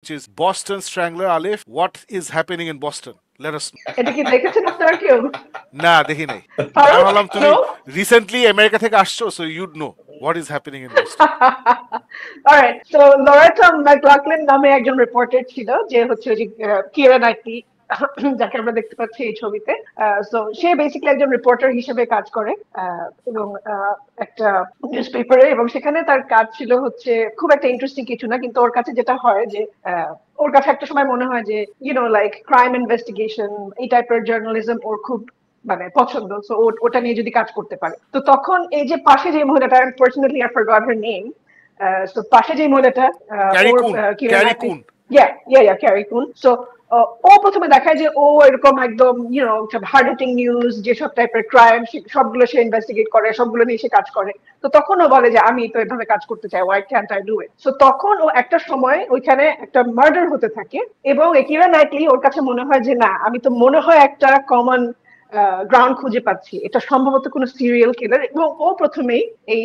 which is Boston Strangler. Alif, what is happening in Boston? Let us know. এটা কি দেখেছেন আপনারা কেউ? না দেখি নাই। আমি ফারুক? ভাবলাম তুমি No? রিসেন্টলি আমেরিকা থেকে আসছো, so you'd know what is happening in Boston. Alright, so Loretta McLaughlin নামে একজন রিপোর্টার ছিল যে হচ্ছে ওই যে কিরা নাইটলি যাকে আমরা দেখতে পাচ্ছি এই ছবিতে। সো সে বেসিক্যালি একজন রিপোর্টার হিসেবে কাজ করে এবং একটা নিউজ পেপারে, এবং সেখানে তার কাজ ছিল হচ্ছে খুব একটা ইন্টারেস্টিং কিছু না, কিন্তু ওর কাছে যেটা হয় যে ওর কাছে একটা সময় মনে হয় যে লাইক ক্রাইম ইনভেস্টিগেশন এই টাইপের জার্নালিজম ওর খুব মানে পছন্দ, সো ওটা নিয়ে যদি কাজ করতে পারে। তো তখন এই যে পাশে যে মহিলাটা, unfortunately I forgot her name, তো পাশে যে মহিলাটা ক্যারি ওর কুন, কিরণ ক্যারি নাইটলি, কুন। ক্যারি কুন। সো ও প্রথমে দেখায় যে ও এরকম একদম সব হার্ড হিটিং নিউজ যেসব টাইপের ক্রাইম সবগুলো সে ইনভেস্টিগেট করে, সবগুলো নিয়ে সে কাজ করে। তো তখন ও বলে যে আমি তো এভাবে কাজ করতে চাই, why can't I do it. So তখন ও একটা সময় ওইখানে একটা মার্ডার হতে থাকে, এবং কিরা নাইটলি ওর কাছে মনে হয় যে না, আমি তো মনে হয় একটা কমন গ্রাউন্ড খুঁজে পাচ্ছি, এটা সম্ভবত কোনো সিরিয়াল কিলার। এবং ও প্রথমেই এই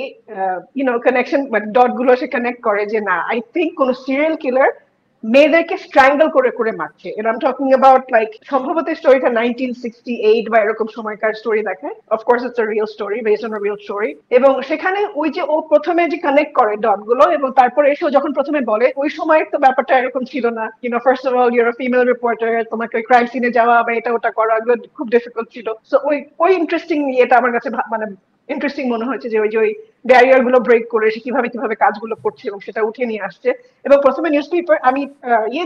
কানেকশন মানে ডট গুলো সে কানেক্ট করে যে না, আই থিঙ্ক কোনো সিরিয়াল কিলার মেয়েদেরকে স্ট্র্যাঙ্গল করে করে মারছে। And I am talking about like সম্ভবত স্টোরিটা 1968 বা এরকম সময়কার স্টোরি দেখায়। Of course it's a real story, based on a real story. এবং সেখানে ওই যে ও প্রথমে যে কানেক্ট করে ডট গুলো, এবং তারপরে এসে যখন প্রথমে বলে ওই সময় তো ব্যাপারটা এরকম ছিল না, first of all your female reporter, তোমাকে ওই ক্রাইম সিনে যাওয়া বা এটা ওটা করা এগুলো খুব ডিফিকাল্ট ছিল। সো ওই ইন্টারেস্টিং ইয়েটা আমার কাছে মানে ইন্টারেস্টিং মনে হয়েছে যে ওই যে ওই ব্যারিয়ার গুলো ব্রেক করে সে কিভাবে কিভাবে কাজগুলো করছে এবং সেটা উঠে নিয়ে আসছে। এবং প্রথমে নিউজ পেপার, আমি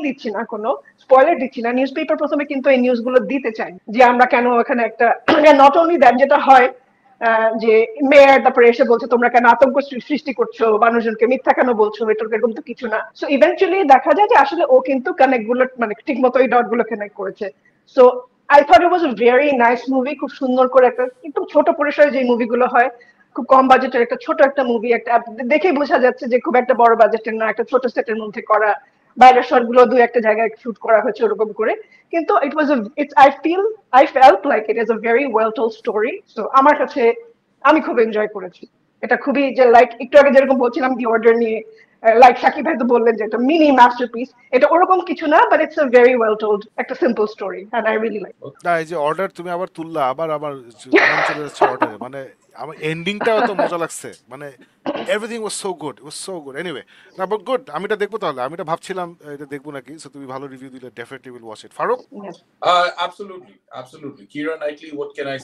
দিচ্ছি না, কোনো স্পয়লার দিচ্ছি না, নিউজ পেপার প্রথমে কিন্তু এই নিউজ গুলো দিতে চাই যে আমরা কেন এখানে একটা নট অনলি দ্যাট, যেটা হয় যে মেয়র তারপরে এসে বলছে তোমরা কেন আতঙ্ক সৃষ্টি করছো, মানুষজনকে মিথ্যা কেন বলছো, এটা এরকম তো কিছু না। সো ইভেন্চুয়ালি দেখা যায় যে আসলে ও কিন্তু কানেক্ট গুলো মানে ঠিক মতো এই ডট গুলো কানেক্ট করেছে। So I thought it was a very nice movie, খুব সুন্দর করে একটা একদম ছোট পরিসরে যে মুভিগুলো হয়, খুব কম বাজেটের একটা ছোট একটা মুভি, একটা দেখেই বোঝা যাচ্ছে যে খুব একটা বড় বাজেটের না, একটা ছোট সেটের মধ্যে করা, বাইরের শট গুলো দুই একটা জায়গায় শুট করা হয়েছে ওরকম করে। কিন্তু it was it's I felt like it is a very well told story. So আমার কাছে আমি খুব এনজয় করেছি এটা খুবই, যে লাইক একটু আগে যেরকম বলছিলাম দি অর্ডার নিয়ে, লাইক সাকিব ভাই তো বললেন যে একটা মিনি মাস্টারপিস, এটা ওরকম কিছু না, but it's a very well told একটা simple story and I really like. না এই যে অর্ডার তুমি আবার তুললা, আবার আবার মন চলে যাচ্ছে অর্ডারে। মানে আমার এন্ডিংটাও এত মজা লাগছে, মানে everything was so good, it was so good. Anyway, না বাট গুড, আমি এটা দেখবো তাহলে। আমি এটা ভাবছিলাম এটা দেখবো নাকি, সো তুমি ভালো রিভিউ দিলে definitely will watch it. Farooq? Yes. Absolutely. Kira Knightley, what can I